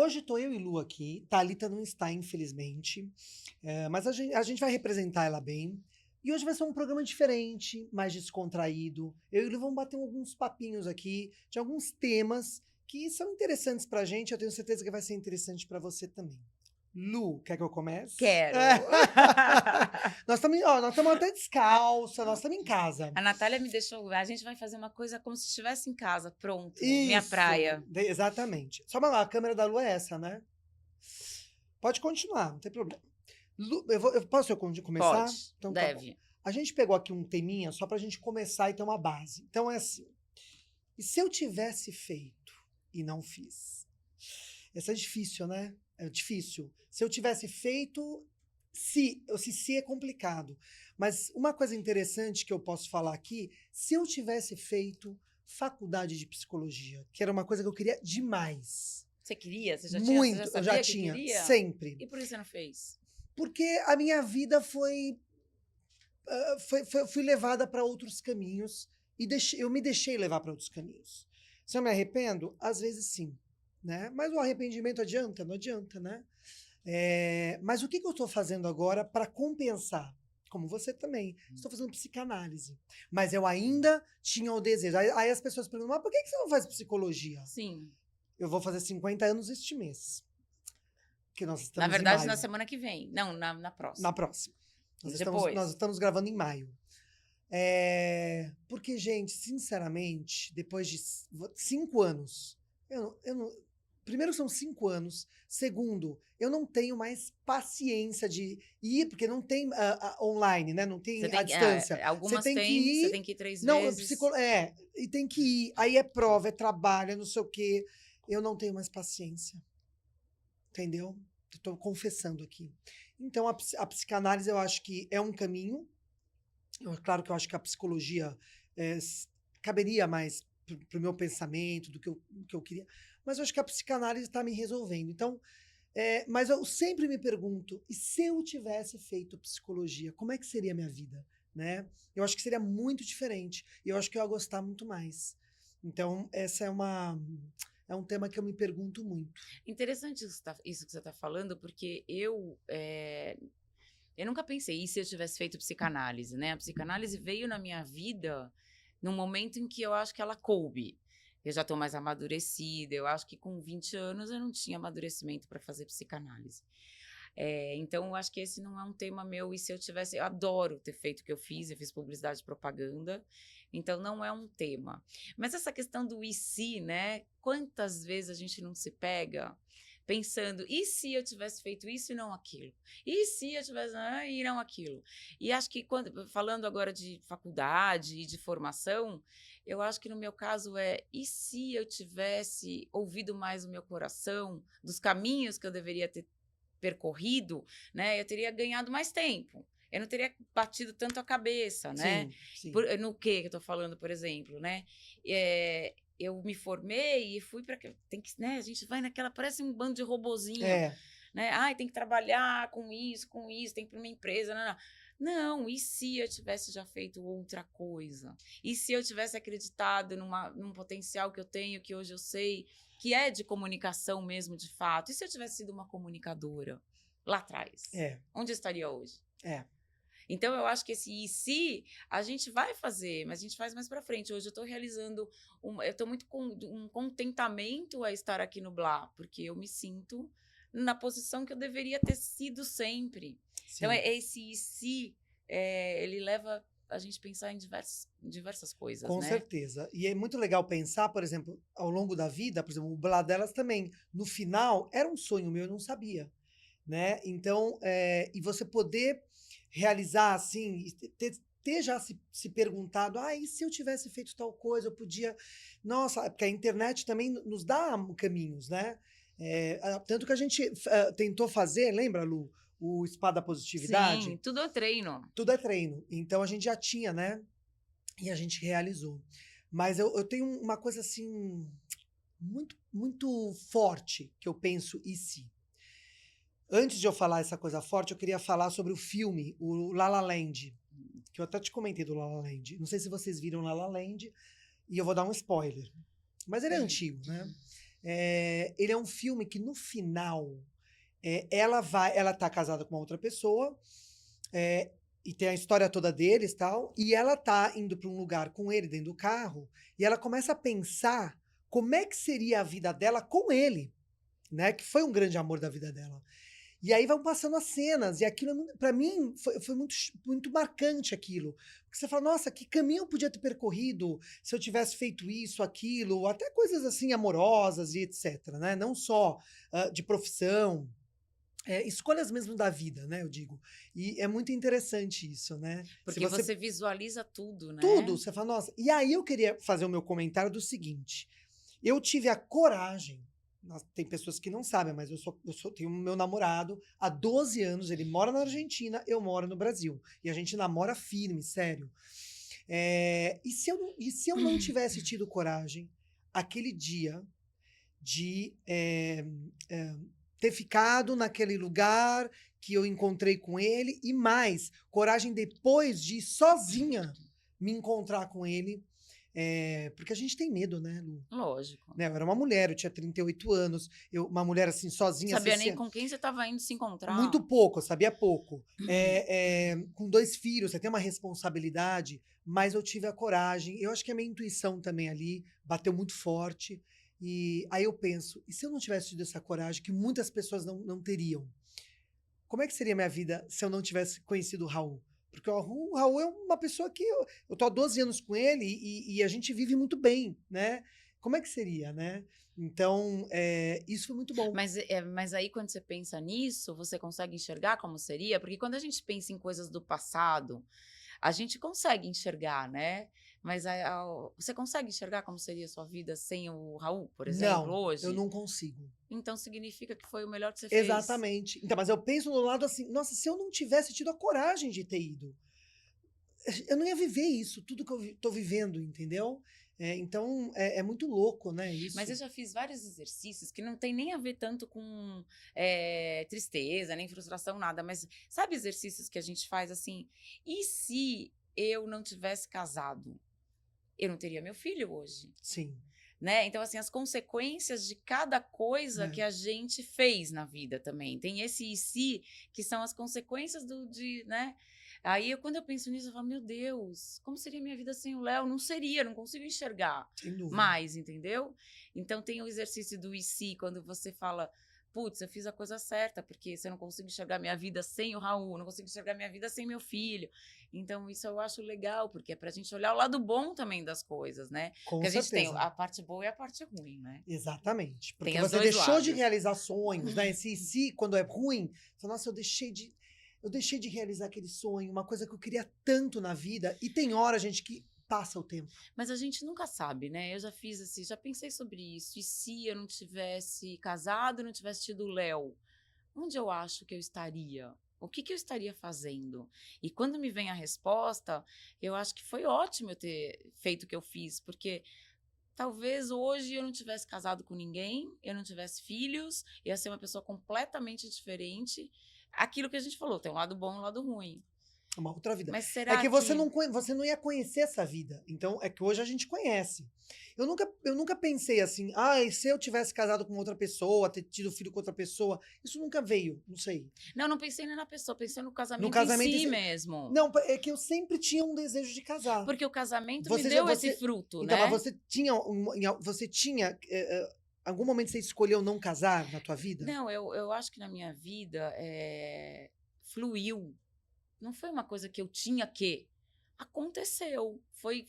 Hoje tô eu e Lu aqui. Thalita não está, infelizmente. Mas a gente vai representar ela bem. E hoje vai ser um programa diferente, mais descontraído. Eu e Lu vamos bater alguns papinhos aqui de alguns temas que são interessantes pra gente. Eu tenho certeza que vai ser interessante pra você também. Lu, quer que eu comece? Quero. Nós estamos até descalça, nós estamos em casa. A Natália me deixou. A gente vai fazer uma coisa como se estivesse em casa. Pronto. Isso, Minha praia. Exatamente. Só uma lá, a câmera da Lu é essa, né? Pode continuar, não tem problema. Lu, posso eu começar? Pode. Então, tá Deve. bom. A gente pegou aqui um teminha só pra gente começar e ter uma base. Então é assim. E se eu tivesse feito e não fiz? Essa é difícil, né? É difícil. Se eu tivesse feito, se é complicado. Mas uma coisa interessante que eu posso falar aqui, se eu tivesse feito faculdade de psicologia, que era uma coisa que eu queria demais. Você queria? Você já Muito, tinha? Você já eu sabia já que tinha, queria? sempre. E por que você não fez? Porque a minha vida fui levada para outros caminhos e eu me deixei levar para outros caminhos. Se eu me arrependo? Às vezes sim, né? Mas o arrependimento adianta? Não adianta, né? Mas o que eu estou fazendo agora para compensar? Como você também. Estou fazendo psicanálise. Mas eu ainda tinha o desejo. Aí as pessoas perguntam, mas por que você não faz psicologia? Sim. Eu vou fazer 50 anos este mês. Que nós estamos Na verdade, em maio. na semana que vem. Não, na próxima. Na próxima. Depois. Nós estamos gravando em maio. Porque, gente, sinceramente, depois de 5 anos, eu não. Primeiro, são 5 anos. Segundo, eu não tenho mais paciência de ir, porque não tem online, né? Não tem a distância. Algumas você tem que ir. Você tem que ir 3 não, vezes. E tem que ir. Aí é prova, é trabalho, é não sei o quê. Eu não tenho mais paciência. Entendeu? Estou confessando aqui. Então, a psicanálise eu acho que é um caminho. Claro que eu acho que a psicologia caberia mais para o meu pensamento, do que eu queria. Mas eu acho que a psicanálise está me resolvendo. Então, mas eu sempre me pergunto, e se eu tivesse feito psicologia, como é que seria a minha vida? Né? Eu acho que seria muito diferente. E eu acho que eu ia gostar muito mais. Então, essa é um tema que eu me pergunto muito. Interessante isso que você está falando, porque eu nunca pensei, e se eu tivesse feito psicanálise, né? A psicanálise veio na minha vida num momento em que eu acho que ela coube. Eu já estou mais amadurecida, eu acho que com 20 anos eu não tinha amadurecimento para fazer psicanálise. Então, eu acho que esse não é um tema meu, e se eu tivesse... Eu adoro ter feito o que eu fiz publicidade e propaganda, então não é um tema. Mas essa questão do e se, né? Quantas vezes a gente não se pega pensando, e se eu tivesse feito isso e não aquilo? E se eu tivesse... e não aquilo? E acho que, falando agora de faculdade e de formação, eu acho que no meu caso e se eu tivesse ouvido mais o meu coração, dos caminhos que eu deveria ter percorrido, né? Eu teria ganhado mais tempo. Eu não teria batido tanto a cabeça, né? Sim. No que eu tô falando, por exemplo, né? Eu me formei e fui para... né? A gente vai naquela... Parece um bando de robozinho. Né? Tem que trabalhar com isso, tem que ir para uma empresa. Não, e se eu tivesse já feito outra coisa? E se eu tivesse acreditado num potencial que eu tenho, que hoje eu sei, que é de comunicação mesmo, de fato? E se eu tivesse sido uma comunicadora lá atrás? Onde eu estaria hoje? Então, eu acho que esse e se a gente vai fazer, mas a gente faz mais para frente. Hoje eu estou realizando, eu estou muito com um contentamento a estar aqui no Blá, porque eu me sinto na posição que eu deveria ter sido sempre. Sim. Então, esse e se, ele leva a gente a pensar em diversas coisas, Com certeza. E é muito legal pensar, por exemplo, ao longo da vida, por exemplo, o Blá Delas também, no final, era um sonho meu, eu não sabia. Né? Então, e você poder realizar assim, ter já se perguntado, e se eu tivesse feito tal coisa, eu podia... Nossa, porque a internet também nos dá caminhos, né? Tanto que a gente tentou fazer, lembra, Lu? O Spa da Positividade. Sim, tudo é treino. Tudo é treino. Então, a gente já tinha, né? E a gente realizou. Mas eu tenho uma coisa, assim, muito, muito forte que eu penso, e se? Antes de eu falar essa coisa forte, eu queria falar sobre o filme, o La La Land, que eu até te comentei do La La Land. Não sei se vocês viram La La Land, e eu vou dar um spoiler. Mas ele é antigo, né? Ele é um filme que, no final, ela tá casada com uma outra pessoa, e tem a história toda deles e tal, e ela tá indo para um lugar com ele dentro do carro, e ela começa a pensar como é que seria a vida dela com ele, né? Que foi um grande amor da vida dela. E aí vão passando as cenas, e aquilo, pra mim, foi muito marcante aquilo. Porque você fala, nossa, que caminho eu podia ter percorrido se eu tivesse feito isso, aquilo, até coisas assim amorosas e etc, né? Não só de profissão, escolhas mesmo da vida, né? Eu digo. E é muito interessante isso, né? Se Porque você visualiza tudo, né? tudo, você fala, nossa. E aí eu queria fazer o meu comentário do seguinte: eu tive a coragem. Tem pessoas que não sabem, mas tenho meu namorado há 12 anos, ele mora na Argentina, eu moro no Brasil. E a gente namora firme, sério. E se eu não tivesse tido coragem, aquele dia, de ter ficado naquele lugar que eu encontrei com ele, e mais, coragem depois de ir sozinha me encontrar com ele, porque a gente tem medo, né, Lu? Lógico. Né, eu era uma mulher, eu tinha 38 anos, uma mulher assim, sozinha. Sabia nem com quem você estava indo se encontrar. Muito pouco, eu sabia pouco. Com 2 filhos, você tem uma responsabilidade, mas eu tive a coragem. Eu acho que a minha intuição também ali bateu muito forte. E aí eu penso, e se eu não tivesse tido essa coragem, que muitas pessoas não teriam? Como é que seria a minha vida se eu não tivesse conhecido o Raul? Porque o Raul é uma pessoa que eu tô há 12 anos com ele e a gente vive muito bem, né? Como é que seria, né? Então, isso foi muito bom. Mas aí, quando você pensa nisso, você consegue enxergar como seria? Porque quando a gente pensa em coisas do passado, a gente consegue enxergar, né? Mas você consegue enxergar como seria a sua vida sem o Raul, por exemplo, Não, hoje? eu não consigo. Então significa que foi o melhor que você fez. Exatamente. Então, mas eu penso no lado assim, nossa, se eu não tivesse tido a coragem de ter ido, eu não ia viver isso, tudo que eu tô vivendo, entendeu? Então, é muito louco, né, isso. Mas eu já fiz vários exercícios que não tem nem a ver tanto com tristeza, nem frustração, nada. Mas sabe exercícios que a gente faz assim? E se eu não tivesse casado? Eu não teria meu filho hoje. Sim. Né? Então, assim, as consequências de cada coisa que a gente fez na vida também. Tem esse e se, que são as consequências né? Aí, quando eu penso nisso, eu falo, meu Deus, como seria minha vida sem o Léo? Não seria, não consigo enxergar mais, entendeu? Então, tem o exercício do e se, quando você fala, putz, eu fiz a coisa certa, porque se eu não consigo enxergar minha vida sem o Raul, não consigo enxergar minha vida sem meu filho. Então, isso eu acho legal, porque é pra gente olhar o lado bom também das coisas, né? Com porque a gente certeza. tem a parte boa e a parte ruim, né? Exatamente. Porque Tem os você dois deixou de lados. realizar sonhos, né? Esse se, quando é ruim, você fala, nossa, eu deixei de realizar aquele sonho, uma coisa que eu queria tanto na vida. E tem hora, gente, que passa o tempo. Mas a gente nunca sabe, né? Eu já fiz assim, já pensei sobre isso. E se eu não tivesse casado, não tivesse tido o Léo, onde eu acho que eu estaria? O que eu estaria fazendo? E quando me vem a resposta, eu acho que foi ótimo eu ter feito o que eu fiz, porque talvez hoje eu não tivesse casado com ninguém, eu não tivesse filhos, ia ser uma pessoa completamente diferente. Aquilo que a gente falou, tem um lado bom e um lado ruim. Uma outra vida. Mas será que você não ia conhecer essa vida. Então, é que hoje a gente conhece. Eu nunca pensei assim, e se eu tivesse casado com outra pessoa, ter tido filho com outra pessoa, isso nunca veio, não sei. Não pensei nem na pessoa, pensei no casamento em si mesmo. Não, é que eu sempre tinha um desejo de casar. Porque o casamento me deu esse fruto, então, né? Então, mas você tinha algum momento você escolheu não casar na tua vida? Não, eu acho que na minha vida fluiu. Não foi uma coisa que eu tinha que. Aconteceu. Foi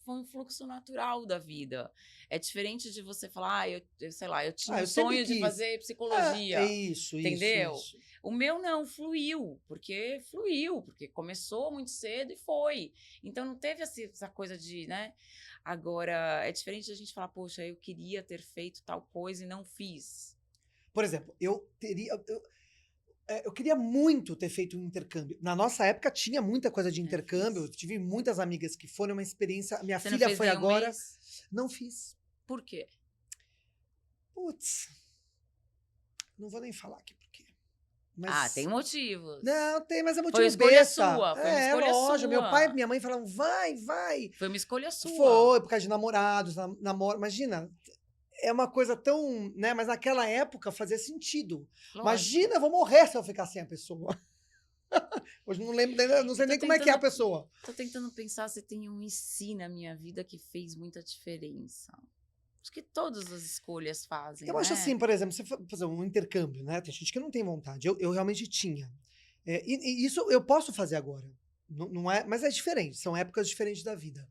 um fluxo natural da vida. É diferente de você falar, eu sei lá, eu tinha um sonho de fazer psicologia. Isso, entendeu? Isso. O meu não, fluiu, porque começou muito cedo e foi. Então não teve essa coisa de, né? Agora, é diferente da gente falar, poxa, eu queria ter feito tal coisa e não fiz. Por exemplo, eu queria muito ter feito um intercâmbio. Na nossa época tinha muita coisa de intercâmbio. Eu tive muitas amigas que foram, uma experiência. Minha filha foi agora. Não fiz. Por quê? Putz. Não vou nem falar aqui por quê. Mas... tem motivos. Não, tem, mas é motivo foi escolha besta. sua. Foi uma escolha lógico. sua. Meu pai e minha mãe falavam, vai. Foi uma escolha sua. Foi, por causa de namorados, Imagina. é uma coisa tão, né? Mas naquela época fazia sentido. Lógico. Imagina, eu vou morrer se eu ficar sem a pessoa. Hoje não lembro, não E sei nem como é que é a pessoa. tô tentando pensar se tem um e se na minha vida que fez muita diferença. Acho que todas as escolhas fazem, Eu acho né? assim, por exemplo, você fazer um intercâmbio, né? Tem gente que não tem vontade. Eu realmente tinha. E isso eu posso fazer agora. Não é, mas é diferente, são épocas diferentes da vida.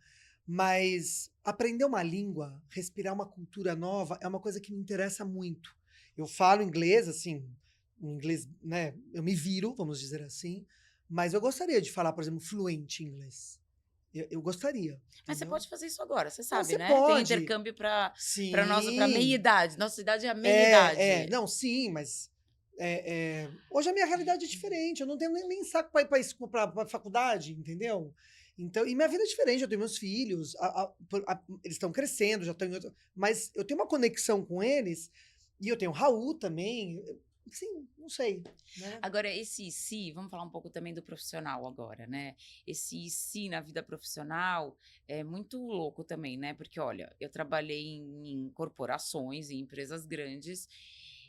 Mas aprender uma língua, respirar uma cultura nova, é uma coisa que me interessa muito. Eu falo inglês, assim, um inglês, né? Eu me viro, vamos dizer assim, mas eu gostaria de falar, por exemplo, fluente em inglês. Eu gostaria, Mas você entendeu? pode fazer isso agora, você Não, sabe, você né? Tem pode. intercâmbio para nossa, para meia Sim. idade. Nossa idade é a meia idade. Não, sim, mas hoje a minha realidade é diferente. Eu não tenho nem saco para ir para faculdade, entendeu? Então, e minha vida é diferente. Eu tenho meus filhos, eles estão crescendo, já estão em outra, mas eu tenho uma conexão com eles e eu tenho o Raul também. Sim, não sei, né? Agora, esse se, vamos falar um pouco também do profissional agora, né? Esse se na vida profissional é muito louco também, né? Porque, olha, eu trabalhei em corporações, em empresas grandes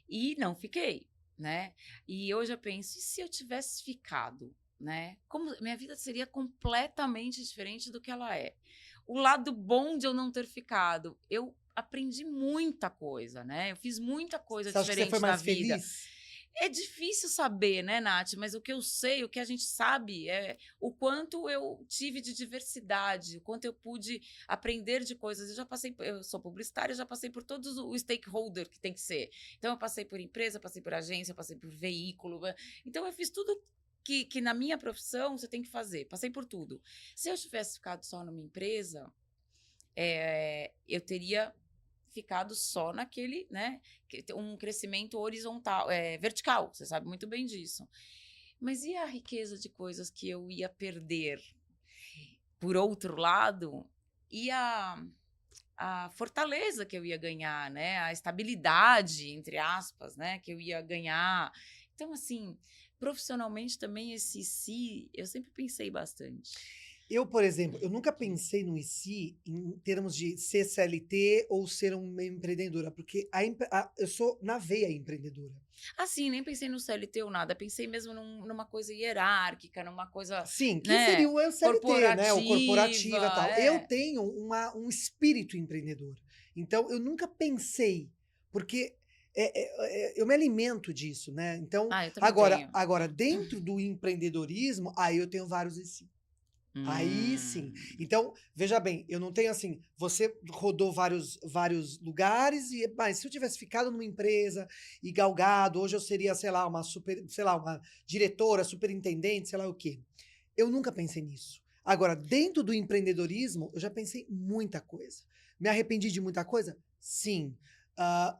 e não fiquei, né? E hoje eu penso, e se eu tivesse ficado, né? Como minha vida seria completamente diferente do que ela é. O lado bom de eu não ter ficado, eu aprendi muita coisa, né? Eu fiz muita coisa Você acha que você foi diferente na mais vida. feliz? É difícil saber, né, Nath? Mas o que eu sei, o que a gente sabe é o quanto eu tive de diversidade, o quanto eu pude aprender de coisas. Eu já passei, eu sou publicitária, eu já passei por todos o stakeholder que tem que ser. Então, eu passei por empresa, passei por agência, passei por veículo. Então, eu fiz tudo que na minha profissão você tem que fazer. Passei por tudo. Se eu tivesse ficado só numa empresa, eu teria ficado só naquele, né, um crescimento horizontal, vertical, você sabe muito bem disso. Mas e a riqueza de coisas que eu ia perder? Por outro lado, e a fortaleza que eu ia ganhar, né, a estabilidade, entre aspas, né, que eu ia ganhar. Então, assim, profissionalmente também esse si, eu sempre pensei bastante. Eu, por exemplo, eu nunca pensei no IC em termos de ser CLT ou ser uma empreendedora, porque eu sou na veia empreendedora. Assim, nem pensei no CLT ou nada, pensei mesmo numa coisa hierárquica, numa coisa, Sim, que seria né, o CLT, né? O corporativa e corporativa, tal. Eu tenho um espírito empreendedor. Então, eu nunca pensei, porque eu me alimento disso, né? Então, Ah, eu também agora, tenho. agora, dentro do empreendedorismo, aí eu tenho vários IC. Aí sim. Hum. Então, veja bem, eu não tenho assim, você rodou vários lugares, mas se eu tivesse ficado numa empresa e galgado, hoje eu seria, sei lá, uma diretora, superintendente, sei lá o quê. Eu nunca pensei nisso. Agora, dentro do empreendedorismo, eu já pensei muita coisa. Me arrependi de muita coisa? Sim. Ah,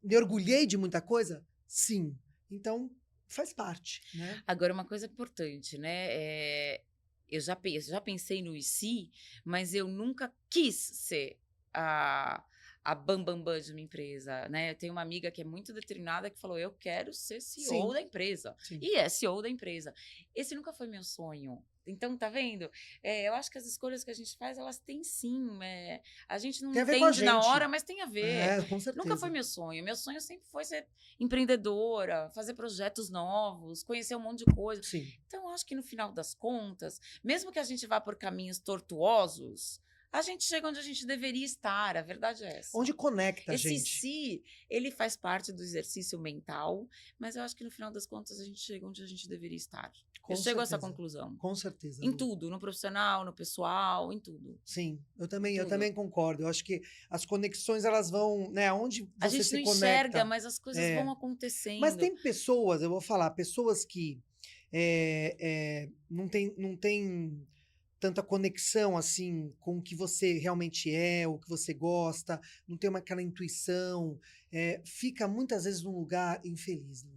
me orgulhei de muita coisa? Sim. Então, faz parte, né? Agora, uma coisa importante, né? Eu já pensei no IC, mas eu nunca quis ser a, a bam de uma empresa, né? Eu tenho uma amiga que é muito determinada que falou: eu quero ser CEO Sim, da empresa. sim. E é CEO da empresa. Esse nunca foi meu sonho. Então, tá vendo? Eu acho que as escolhas que a gente faz, elas têm sim. A gente não Tem a ver com a entende na hora, gente. mas tem a ver. É, com Nunca foi certeza. meu sonho. Meu sonho sempre foi ser empreendedora, fazer projetos novos, conhecer um monte de coisa. Sim. Então, eu acho que no final das contas, mesmo que a gente vá por caminhos tortuosos, a gente chega onde a gente deveria estar. A verdade é essa. Onde conecta a Esse gente. si, ele faz parte do exercício mental, mas eu acho que no final das contas a gente chega onde a gente deveria estar. Eu Com chego a essa certeza. conclusão. Com certeza, Em Lu. tudo, no profissional, no pessoal, em tudo. Sim, eu Em também, eu tudo. também concordo. Eu acho que as conexões, elas vão, né, onde A você gente se não enxerga, conecta. mas as coisas vão É. Mas acontecendo. tem pessoas, eu vou falar, pessoas que não tem tanta conexão assim com o que você realmente é, o que você gosta, não tem aquela intuição, fica muitas vezes num lugar infeliz, né?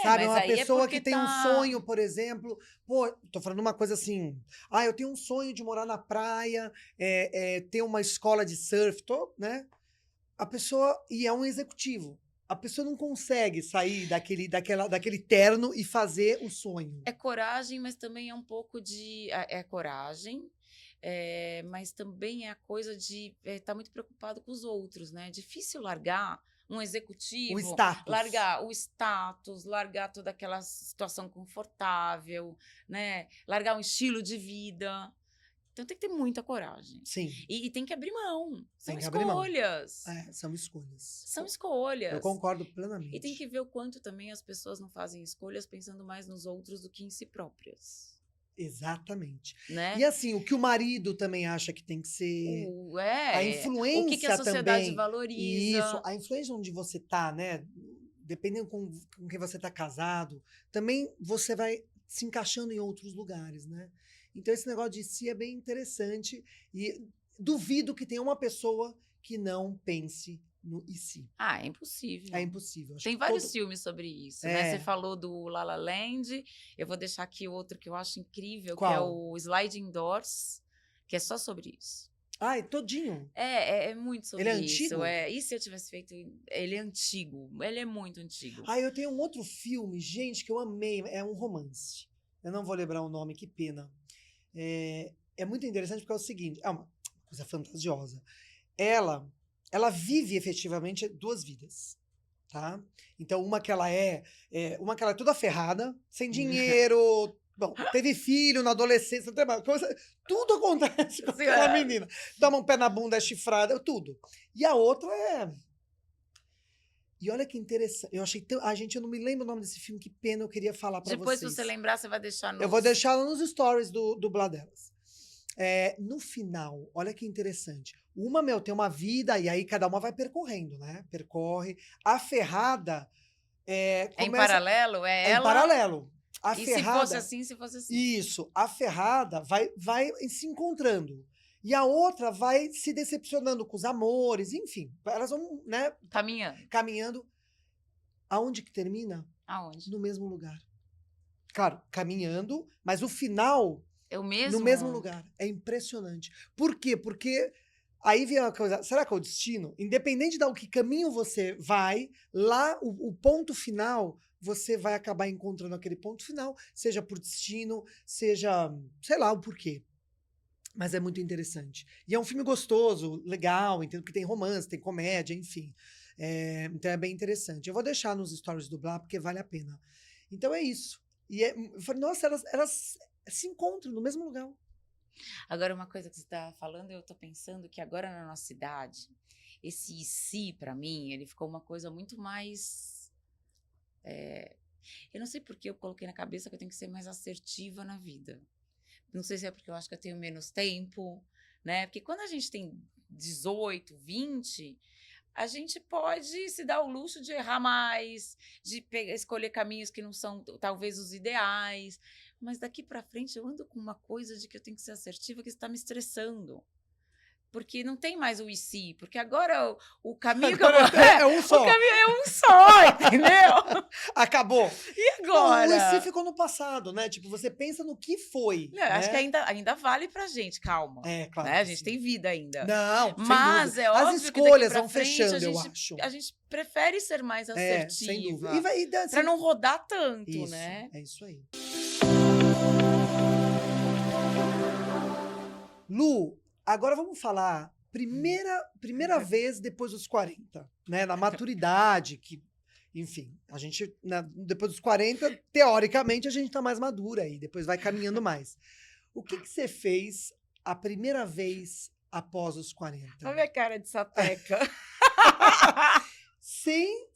Sabe, Mas uma aí é pessoa porque que tem um tá. sonho, por exemplo, pô, tô falando uma coisa assim, eu tenho um sonho de morar na praia, ter uma escola de surf, né? A pessoa, e é um executivo, a pessoa não consegue sair daquele terno e fazer o sonho. É coragem, mas também é um pouco de. É coragem, mas também é a coisa de estar muito preocupado com os outros, né? É difícil largar um O executivo, status. largar o status, largar toda aquela situação confortável, né? Largar um estilo de vida. Então tem que ter muita coragem. Sim, E tem que abrir mão. São tem que abrir mão. escolhas. São escolhas. São Eu escolhas. concordo E tem plenamente. que ver o quanto também as pessoas não fazem escolhas pensando mais nos outros do que em si próprias, Exatamente. né? E assim, o que o marido também acha que tem que ser. A O que a influência sociedade também. Isso, valoriza. a influência onde você tá, né? Dependendo com quem você tá casado, também você vai se encaixando em outros lugares, né? Então, esse negócio de si é bem interessante. E duvido que tenha uma pessoa que não pense no e si. Ah, é impossível. É impossível. Acho Tem que vários filmes sobre isso, né? É. Você falou do La La Land, eu vou deixar aqui outro que eu acho incrível, que é Qual? o Sliding Doors, que é só sobre isso. Ai, todinho. É muito sobre Ele é isso. antigo? E se eu tivesse feito... Ele é antigo, ele é muito antigo. Ah, eu tenho um outro filme, gente, que eu amei. É um romance. Eu não vou lembrar o nome, que pena. É muito interessante porque é o seguinte, é uma coisa fantasiosa. Ela vive efetivamente duas vidas, tá? Então, uma que ela é toda ferrada, sem dinheiro, bom, teve filho na adolescência, tudo acontece com aquela menina. Toma um pé na bunda, é chifrada, tudo. E a outra é... E olha que interessante, eu achei tão... gente, eu não me lembro o nome desse filme, que pena, eu queria falar pra Depois, vocês. se você lembrar, você vai deixar Eu vou deixar nos stories do Blá delas. No final, olha que interessante. Uma, tem uma vida, e aí cada uma vai percorrendo, né? Percorre. A ferrada em começa... paralelo? É Ela... em paralelo. A E ferrada... se fosse assim? Isso. A ferrada vai se encontrando. E a outra vai se decepcionando com os amores, enfim. Elas vão, né? Caminhando. Aonde que termina? Aonde? No mesmo lugar. Claro, caminhando, mas o final... É o mesmo? No mesmo lugar. É impressionante. Por quê? Porque aí vem uma coisa, será que é o destino? Independente de que caminho você vai, lá o ponto final, você vai acabar encontrando aquele ponto final, seja por destino, seja, sei lá, o porquê. Mas é muito interessante. E é um filme gostoso, legal, entendo que tem romance, tem comédia, enfim. Então é bem interessante. Eu vou deixar nos stories do Blá, porque vale a pena. Então é isso. E eu falei, nossa, elas se encontram no mesmo lugar. Agora, uma coisa que você está falando, eu estou pensando que agora na nossa cidade, esse si, para mim, ele ficou uma coisa muito mais... Eu não sei por que eu coloquei na cabeça que eu tenho que ser mais assertiva na vida. Não sei se é porque eu acho que eu tenho menos tempo, né? Porque quando a gente tem 18, 20... a gente pode se dar o luxo de errar mais, de escolher caminhos que não são talvez os ideais. Mas daqui para frente eu ando com uma coisa de que eu tenho que ser assertiva, que está me estressando. Porque não tem mais o e se, porque agora o caminho agora que eu vou... é um só. O caminho é um só, entendeu? Acabou. E agora? Não, o e se ficou no passado, né? Tipo, você pensa no que foi. Não, né? Acho que ainda vale pra gente, calma. Claro. Né? A gente tem vida ainda. Não, mas sem é óbvio. óbvio As que escolhas daqui pra vão frente, fechando, eu acho. A gente prefere ser mais assertiva. Sem dúvida. Pra não rodar tanto, isso, né? É isso aí. Lu, agora vamos falar primeira vez depois dos 40, né? Na maturidade, que, enfim, a gente, depois dos 40, teoricamente, a gente tá mais madura aí, depois vai caminhando mais. O que você fez a primeira vez após os 40? Olha a minha cara de sapeca. Sem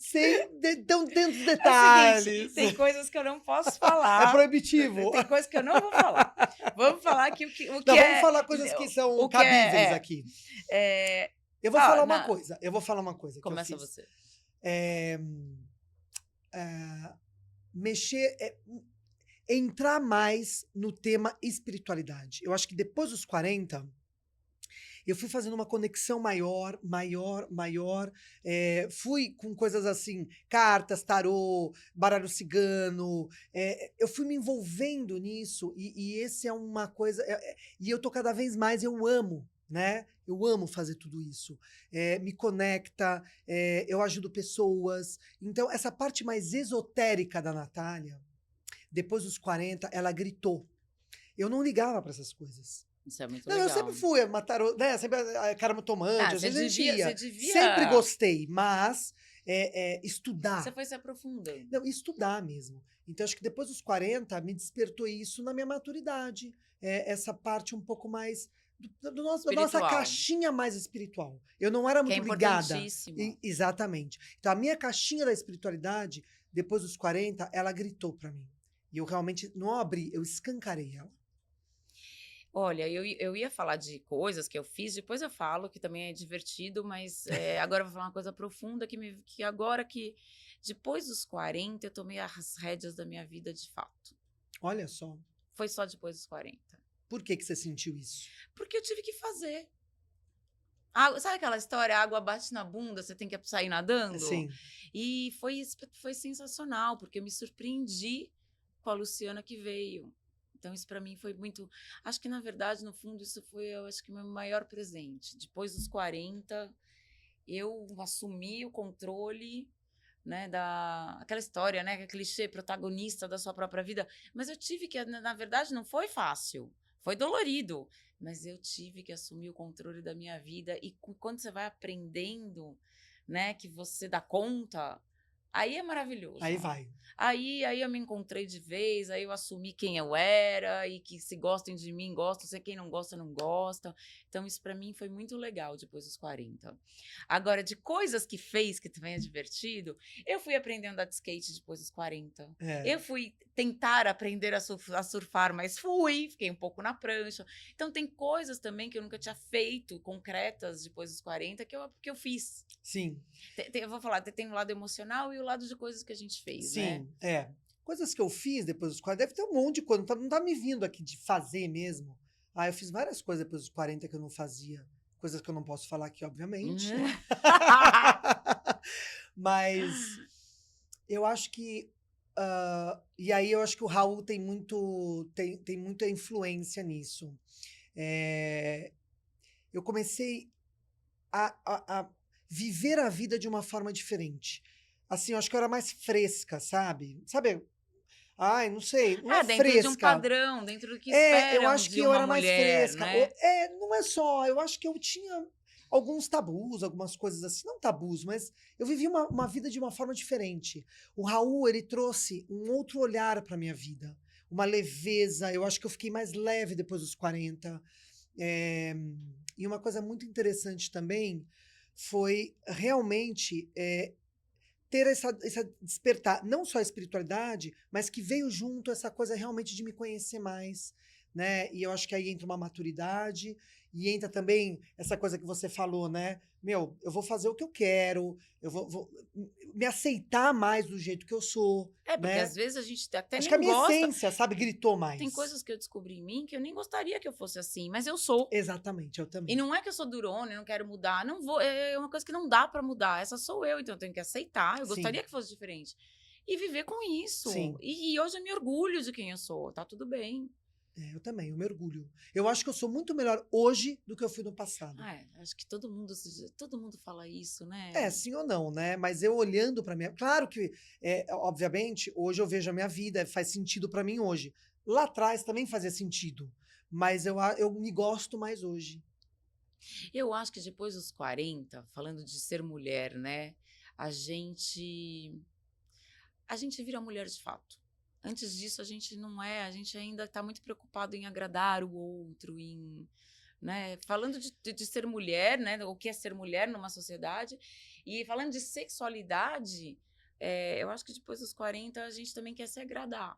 tão dentro dos detalhes. É o seguinte, tem coisas que eu não posso falar. É proibitivo. Tem coisas que eu não vou falar. Vamos falar que o que não, vamos falar coisas que são cabíveis aqui. Eu vou falar uma coisa. Começa você. Entrar mais no tema espiritualidade. Eu acho que depois dos 40... eu fui fazendo uma conexão maior. Fui com coisas assim, cartas, tarô, baralho cigano. Eu fui me envolvendo nisso e esse é uma coisa... e eu tô cada vez mais, eu amo, né? Eu amo fazer tudo isso. Me conecta, eu ajudo pessoas. Então, essa parte mais esotérica da Natália, depois dos 40, ela gritou. Eu não ligava para essas coisas. Isso é muito Não, eu sempre legal. fui, né? Sempre a Ah, tomante, às você vezes a gente devia, ia. você Sempre devia. gostei, mas Você estudar. foi se aprofundando. Não, estudar mesmo. Então, acho que depois dos 40 me despertou isso na minha maturidade. Essa parte um pouco mais da nossa Espiritual. caixinha mais espiritual. Eu não era Que é muito ligada. importantíssimo. Exatamente. Então, a minha caixinha da espiritualidade, depois dos 40 ela gritou pra mim. E eu realmente não abri, eu escancarei ela. Olha, eu ia falar de coisas que eu fiz, depois eu falo, que também é divertido, mas agora eu vou falar uma coisa profunda que agora que, depois dos 40, eu tomei as rédeas da minha vida de fato. Olha só. Foi só depois dos 40. Por que você sentiu isso? Porque eu tive que fazer. Sabe aquela história, a água bate na bunda, você tem que sair nadando? Sim, E foi sensacional, porque eu me surpreendi com a Luciana que veio. Então, isso para mim foi muito. Acho que, na verdade, no fundo, isso foi, eu acho que, o meu maior presente. Depois dos 40, eu assumi o controle, né, aquela história, né, que é clichê, protagonista da sua própria vida. Mas eu tive que, na verdade, não foi fácil, foi dolorido. Mas eu tive que assumir o controle da minha vida. E quando você vai aprendendo, né, que você dá conta, aí é maravilhoso. aí vai. Aí eu me encontrei de vez, aí eu assumi quem eu era e que se gostem de mim, gostam, se quem não gosta, não gosta. Então isso pra mim foi muito legal depois dos 40. Agora, de coisas que fez, que também é divertido, eu fui aprender a andar de skate depois dos 40. É, Eu fui tentar aprender a surfar, mas fiquei um pouco na prancha. Então tem coisas também que eu nunca tinha feito, concretas, depois dos 40, que eu fiz. sim. Eu vou falar, tem o lado emocional e o lado de coisas que a gente fez, né? Sim, é. Coisas que eu fiz depois dos 40, deve ter um monte de coisa, não tá me vindo aqui de fazer mesmo. Ah, eu fiz várias coisas depois dos 40 que eu não fazia. Coisas que eu não posso falar aqui, obviamente. Mas eu acho que. E aí eu acho que o Raul tem muita influência nisso. É, eu comecei a viver a vida de uma forma diferente. Assim, eu acho que eu era mais fresca, sabe? Sabe? Ai, não sei, não é Dentro de um fresca. padrão, dentro do que Eu esperam acho que de eu uma era mais mulher, fresca. né? Não é só, eu acho que eu tinha alguns tabus, algumas coisas assim, não tabus, mas eu vivi uma vida de uma forma diferente. O Raul, ele trouxe um outro olhar para minha vida, uma leveza. Eu acho que eu fiquei mais leve depois dos 40. É, e uma coisa muito interessante também foi realmente ter essa despertar, não só a espiritualidade, mas que veio junto essa coisa realmente de me conhecer mais, né? E eu acho que aí entra uma maturidade e entra também essa coisa que você falou, né? Meu, eu vou fazer o que eu quero, vou me aceitar mais do jeito que eu sou, Porque né? às vezes a gente até Acho que a nem minha gosta. essência, sabe, gritou Tem mais. coisas que eu descobri em mim que eu nem gostaria que eu fosse assim, mas eu sou. Exatamente, eu E também. não é que eu sou durona e não quero mudar, não vou, é uma coisa que não dá pra mudar, essa sou eu, então eu tenho que aceitar, eu Sim, gostaria que fosse diferente. E viver com isso. sim. E hoje eu me orgulho de quem eu sou, tá tudo bem. Eu também, eu me orgulho. Eu acho que eu sou muito melhor hoje do que eu fui no passado. Acho que todo mundo fala isso, né? Sim ou não, né? Mas eu olhando pra minha. Claro que, obviamente, hoje eu vejo a minha vida, faz sentido pra mim hoje. Lá atrás também fazia sentido. Mas eu me gosto mais hoje. Eu acho que depois dos 40, falando de ser mulher, né? A gente a gente vira mulher de fato. Antes disso, a gente não é, a gente ainda está muito preocupado em agradar o outro, né? Falando de ser mulher, né? O que é ser mulher numa sociedade, e falando de sexualidade, eu acho que depois dos 40 a gente também quer se agradar.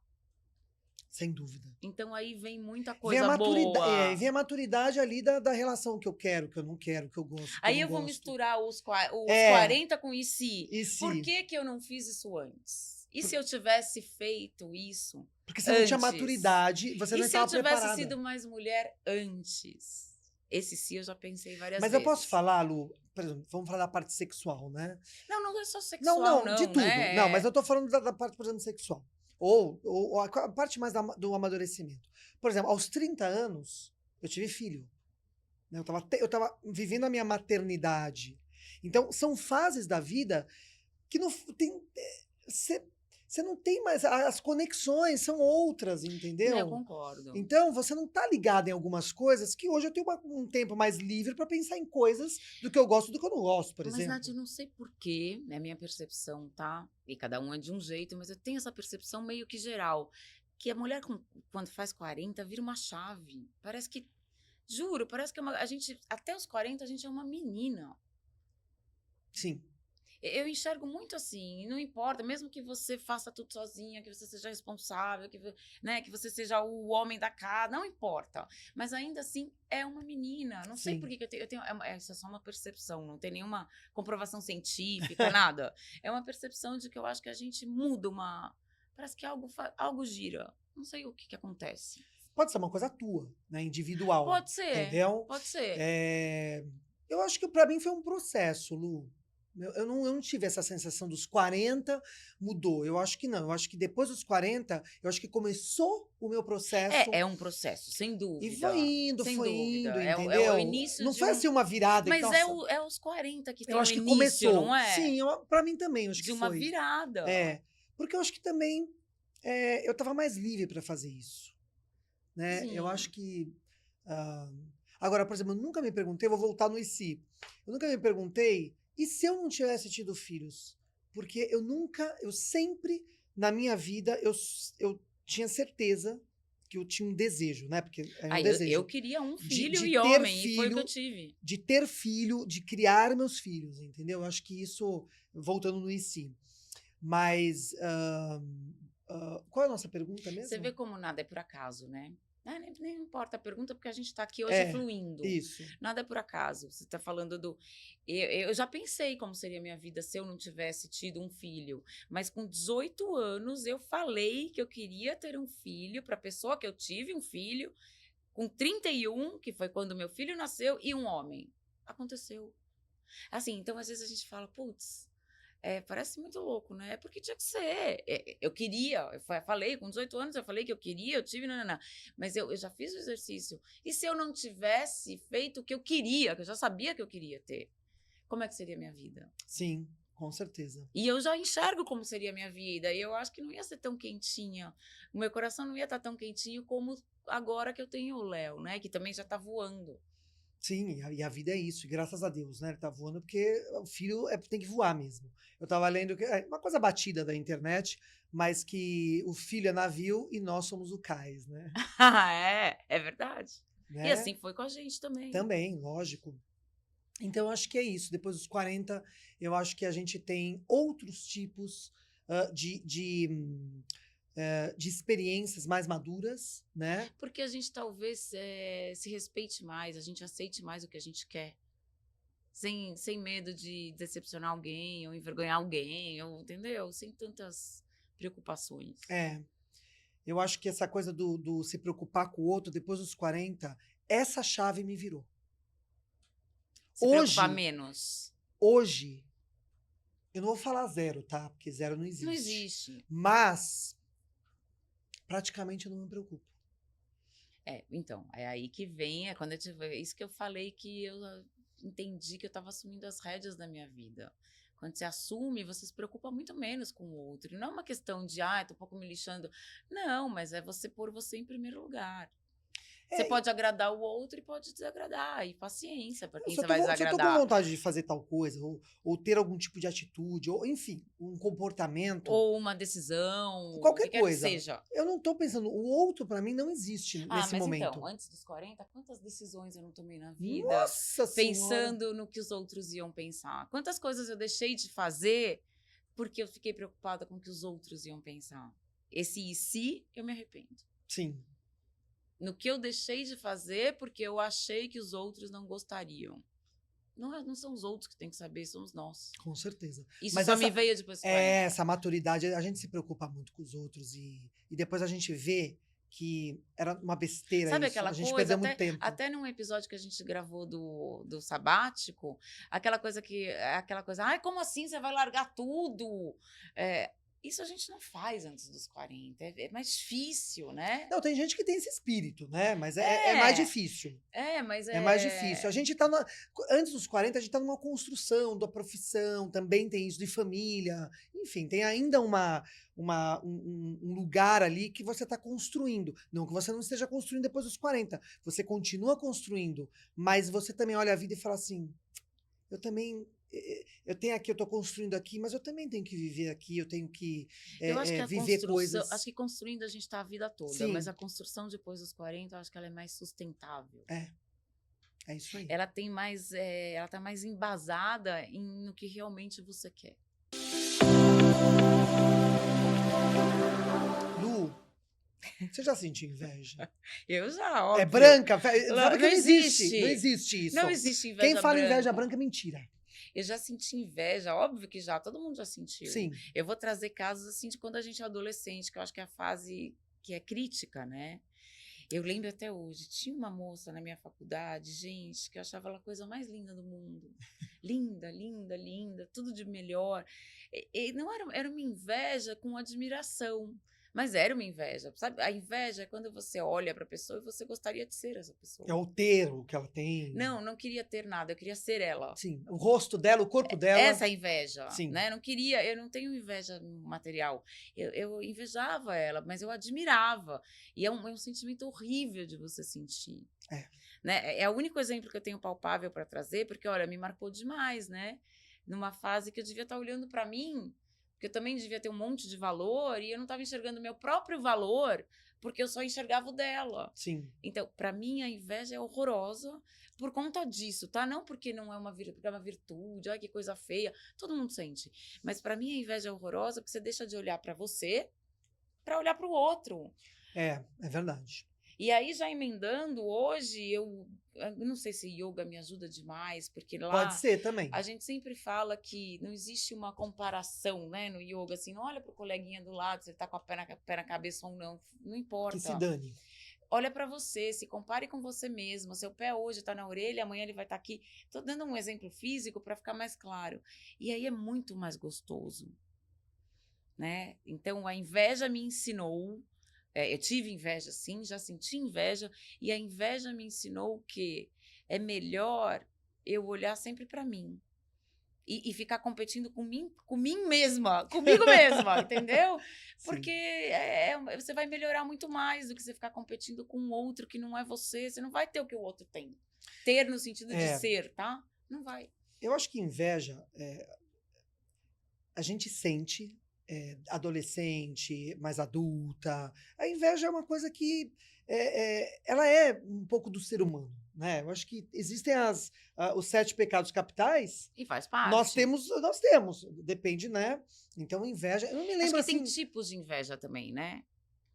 Sem dúvida. Então aí vem muita Vem a coisa maturidade, boa. vem a maturidade ali da relação que eu quero, que eu não quero, que eu gosto, que eu Aí não eu vou gosto. misturar os É, 40 com e se. e Por se? que que eu não fiz isso antes? E se Por- eu tivesse feito isso Porque você não tinha antes? maturidade, você E não se eu estava tivesse preparada. sido mais mulher antes? Esse sim eu já pensei várias Mas eu posso vezes. falar, Lu, por exemplo, vamos falar da parte sexual, né? Não, não é só Não, sexual, não, de não, tudo. Não, mas né? eu tô falando da parte, por exemplo, sexual. Ou a parte mais do amadurecimento. Por exemplo, aos 30 anos, eu tive filho. Né? Eu tava vivendo a minha maternidade. Então, são fases da vida que não tem. Você você não tem mais. As conexões são outras, Eu entendeu? concordo. Então, você não tá ligado em algumas coisas que hoje eu tenho um tempo mais livre para pensar em coisas do que eu gosto do que eu não gosto, por Mas, Nath, exemplo. eu não sei por quê, é a minha percepção, tá? E cada um é de um jeito, mas eu tenho essa percepção meio que geral, que a mulher, quando faz 40, vira uma chave. Parece que, juro, parece que a gente, até os 40, a gente é uma menina. Sim, Eu enxergo muito assim, não importa, mesmo que você faça tudo sozinha, que você seja responsável, né, que você seja o homem da casa, não importa. Mas ainda assim é uma menina. Não sei por sim. que que eu tenho. Isso é só uma percepção, não tem nenhuma comprovação científica, nada. É uma percepção de que eu acho que a gente muda uma. Parece que algo gira. Não sei o que que acontece. Pode ser uma coisa tua, né? Individual, Pode ser, entendeu? pode ser. É, eu acho que para mim foi um processo, Lu. Eu não tive essa sensação dos 40 mudou. Eu acho que não. Eu acho que depois dos 40, eu acho que começou o meu processo É um processo, sem e dúvida. Sem foi indo, dúvida. É o entendeu? início Não de foi um. assim uma virada e, Mas é, nossa, é os 40 que eu tem o acho que início, não começou. é? Sim, para mim também, eu acho que De uma foi. virada. É, porque eu acho que também eu estava mais livre para fazer isso, né? Eu acho Sim. que ah, agora, por exemplo, eu nunca me perguntei, eu vou voltar no e se. Eu nunca me perguntei, e se eu não tivesse tido filhos? Porque eu sempre, na minha vida, eu tinha certeza que eu tinha um desejo, né? Porque é um Aí eu desejo queria um de, filho de e ter homem, e foi o que eu filho, tive. de ter filho, de criar meus filhos, entendeu? Eu acho que isso, voltando no e se. Mas, qual é a nossa pergunta Você mesmo? vê como nada é por acaso, né? Nem importa a pergunta, porque a gente está aqui hoje É, fluindo. isso. Nada é por acaso. Você está falando do. Eu já pensei como seria a minha vida se eu não tivesse tido um filho. Mas com 18 anos, eu falei que eu queria ter um filho para a pessoa que eu tive um filho. Com 31, que foi quando meu filho nasceu, e um homem. Aconteceu. Assim, então às vezes a gente fala, putz. Parece muito louco, né? É porque tinha que ser. Eu queria, falei, com 18 anos eu falei que eu queria, eu tive, não. Mas eu já fiz o exercício. E se eu não tivesse feito o que eu queria, que eu já sabia que eu queria ter, como é que seria a minha vida? Sim, com certeza. E eu já enxergo como seria a minha vida, e eu acho que não ia ser tão quentinha. O meu coração não ia estar tão quentinho como agora que eu tenho o Léo, né? Que também já está voando. Sim, e a vida é isso, e graças a Deus, né? Ele tá voando porque o filho tem que voar mesmo. Eu tava lendo que é uma coisa batida da internet, mas que o filho é navio e nós somos o cais, né? É verdade. E Né? assim foi com a gente também. Também, lógico. Então, eu acho que é isso. Depois dos 40, eu acho que a gente tem outros tipos de experiências mais maduras, né? Porque a gente talvez se respeite mais, a gente aceite mais o que a gente quer. Sem medo de decepcionar alguém, ou envergonhar alguém, ou, entendeu? Sem tantas preocupações. É, eu acho que essa coisa do se preocupar com o outro depois dos 40, essa chave me virou. Se preocupar Hoje, menos. hoje, eu não vou falar zero, tá? Porque zero não Não existe. existe. Mas, praticamente eu não me preocupo. Então, é aí que vem, quando eu tive, isso que eu falei que eu entendi que eu estava assumindo as rédeas da minha vida. Quando você assume, você se preocupa muito menos com o outro. E não é uma questão de, tô um pouco me lixando. Não, mas é você pôr você em primeiro lugar. Você É, pode agradar o outro e pode desagradar. E paciência para eu quem só você tô, vai só tô com desagradar. vontade de fazer tal coisa, ou ter algum tipo de atitude, ou enfim, um comportamento, Ou uma decisão, o que qualquer quer que coisa. seja. Eu não tô pensando, o outro pra mim não existe nesse Mas então, momento. antes dos 40, quantas decisões eu não tomei na vida Nossa Senhora! pensando no que os outros iam pensar? Quantas coisas eu deixei de fazer porque eu fiquei preocupada com o que os outros iam pensar? Esse e se, eu me arrependo. Sim, No que eu deixei de fazer porque eu achei que os outros não gostariam. Não são os outros que têm que saber, somos nós. com certeza. Isso Mas só me veio depois dos 40. essa maturidade, a gente se preocupa muito com os outros e depois a gente vê que era uma besteira Sabe isso. aquela A gente coisa, perdeu muito tempo. até num episódio que a gente gravou do sabático, aquela coisa, ai, como assim você vai largar tudo? isso a gente não faz antes dos 40. É mais difícil, né? Não, tem gente que tem esse espírito, né? Mas é mais É, difícil. mas É mais difícil. A gente tá antes dos 40, a gente tá numa construção da profissão, também tem isso de família. Enfim, tem ainda um lugar ali que você está construindo. Não que você não esteja construindo depois dos 40. Você continua construindo, mas você também olha a vida e fala assim: eu também. Eu tenho aqui, eu estou construindo aqui, mas eu também tenho que viver aqui, eu tenho que eu acho que a viver construção, acho coisas. que construindo a gente tá a vida toda, mas Sim, a construção depois dos 40, eu acho que ela é mais sustentável. é isso aí. Ela tem mais, ela tá mais embasada no que realmente você quer. Lu, você já sentiu inveja? Eu já, É óbvio. branca? Não, Sabe que não não existe. existe. Não existe isso. Não existe Quem inveja fala inveja branca. branca é mentira. Eu já senti inveja, óbvio que já, todo mundo já sentiu. Sim. Eu vou trazer casos assim de quando a gente é adolescente, que eu acho que é a fase que é crítica, né? Eu lembro até hoje, tinha uma moça na minha faculdade, gente, que eu achava ela a coisa mais linda do mundo. Linda, linda, linda, tudo de melhor. E não era uma inveja com admiração, mas era uma inveja, sabe? A inveja é quando você olha para a pessoa e você gostaria de ser essa pessoa. É o ter, o que ela tem. Não queria ter nada, eu queria ser ela. Sim, o rosto dela, o corpo dela. Essa inveja, Sim. né? Eu não tenho inveja material. Eu invejava ela, mas eu admirava. E é um sentimento horrível de você sentir. Né? É o único exemplo que eu tenho palpável para trazer, porque, olha, me marcou demais, né? Numa fase que eu devia estar olhando para mim, porque eu também devia ter um monte de valor, e eu não estava enxergando o meu próprio valor, porque eu só enxergava o dela. Sim. Então, para mim, a inveja é horrorosa por conta disso, tá? Não porque não é uma virtude, ai, que coisa feia, todo mundo sente. Mas para mim, a inveja é horrorosa porque você deixa de olhar para você para olhar para o outro. É verdade. E aí, já emendando, hoje, eu não sei se yoga me ajuda demais, porque lá Pode ser também. a gente sempre fala que não existe uma comparação, né, no yoga, assim, não olha pro coleguinha do lado, se ele tá com a pé na cabeça ou não importa. Que se dane. Olha para você, se compare com você mesmo. Seu pé hoje está na orelha, amanhã ele vai estar aqui. Estou dando um exemplo físico para ficar mais claro. E aí é muito mais gostoso, né? Então, a inveja me ensinou. Eu tive inveja, sim, já senti inveja. E a inveja me ensinou que é melhor eu olhar sempre para mim. E ficar competindo com mim mesma, comigo mesma, entendeu? Porque você vai melhorar muito mais do que você ficar competindo com um outro que não é você. Você não vai ter o que o outro tem. Ter no sentido de ser, tá? Não vai. Eu acho que inveja, a gente sente, adolescente, mais adulta. A inveja é uma coisa que ela é um pouco do ser humano. Né? Eu acho que existem os 7 pecados capitais. E faz parte. Nós temos, depende, né? Então, inveja. Eu não me lembro acho que assim. tem tipos de inveja também, né?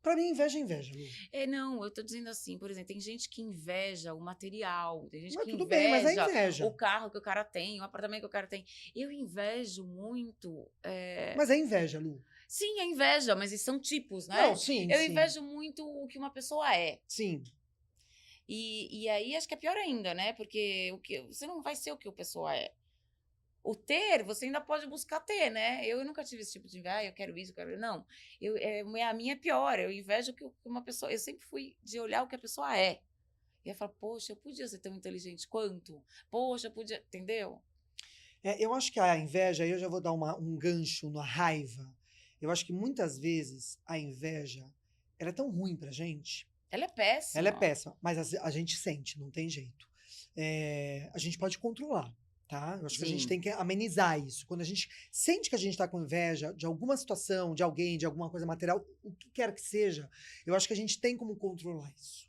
Pra mim, inveja é inveja, Lu. Não, eu tô dizendo assim, por exemplo, tem gente que inveja o material, tem gente Mas que tudo bem, mas é inveja inveja. o carro que o cara tem, o apartamento que o cara tem. Eu invejo muito. Mas é inveja, Lu. Sim, é inveja, mas são tipos, né? Não, sim. Eu invejo muito o que uma pessoa é. Sim. E aí acho que é pior ainda, né? Porque você não vai ser o que a pessoa é. O ter, você ainda pode buscar ter, né? Eu nunca tive esse tipo de inveja, eu quero isso, eu quero... Não, a minha é pior, eu invejo que uma pessoa... Eu sempre fui de olhar o que a pessoa é. E eu falo, poxa, eu podia ser tão inteligente quanto? Poxa, eu podia... Entendeu? Eu acho que a inveja, aí eu já vou dar um gancho na raiva. Eu acho que muitas vezes a inveja, ela é tão ruim pra gente. Ela é péssima. Ela é péssima, mas a gente sente, não tem jeito. A gente pode controlar. Tá? Eu acho que a gente tem que amenizar isso. Quando a gente sente que a gente está com inveja de alguma situação, de alguém, de alguma coisa material, o que quer que seja, eu acho que a gente tem como controlar isso.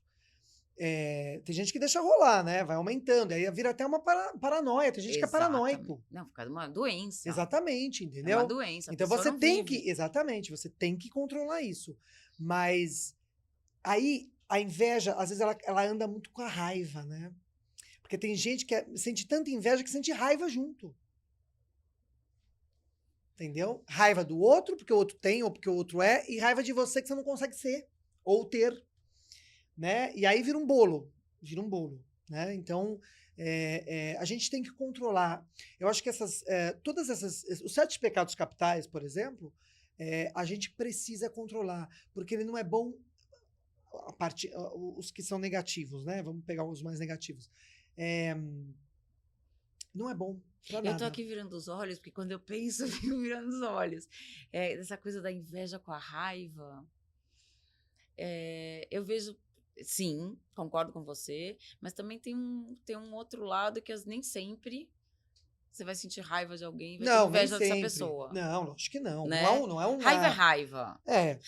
Tem gente que deixa rolar, né? Vai aumentando, aí vira até uma paranoia. Tem gente que é paranoico. Não, fica uma doença. Exatamente, entendeu? É uma doença. Então você tem que, exatamente, você tem que controlar isso. Mas aí a inveja, às vezes ela anda muito com a raiva, né? Porque tem gente que sente tanta inveja que sente raiva junto. Entendeu? Raiva do outro, porque o outro tem, ou porque o outro é, e raiva de você que você não consegue ser, ou ter. Né? E aí vira um bolo. Né? Então, a gente tem que controlar. Eu acho que todas essas... Os 7 pecados capitais, por exemplo, A gente precisa controlar, porque ele não é bom os que são negativos, né? Vamos pegar os mais negativos. É, não é bom pra Eu tô nada. aqui virando os olhos, porque quando eu penso, eu fico virando os olhos. Essa coisa da inveja com a raiva. Eu vejo, sim, concordo com você, mas também tem um outro lado que nem sempre você vai sentir raiva de alguém e vai ter Não, nem inveja dessa sempre. pessoa, Não, lógico que não. né? Não é Raiva é uma. raiva. É,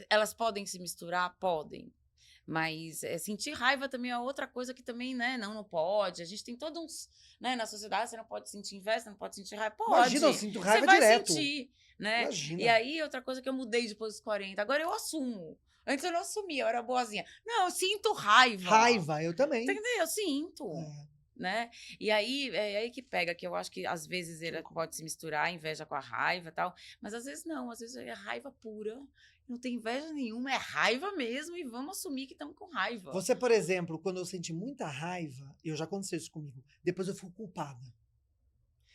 Elas podem se misturar? Podem. Mas sentir raiva também é outra coisa que também, né, não pode. A gente tem todos uns, né, na sociedade, você não pode sentir inveja, você não pode sentir raiva. imagina, eu Pode, sinto você raiva vai direto. sentir, né? E Imagina. aí, outra coisa que eu mudei depois dos 40, agora eu assumo. Antes eu não assumia, eu era boazinha. Não, eu sinto raiva. Raiva, eu também. Entendeu? Eu sinto. É. Né? E aí, é aí que pega, que eu acho que às vezes ele pode se misturar a inveja com a raiva e tal, mas às vezes não, às vezes é raiva pura, não tem inveja nenhuma, é raiva mesmo e vamos assumir que estamos com raiva. Você, por exemplo, quando eu senti muita raiva, já aconteceu isso comigo, depois eu fico culpada.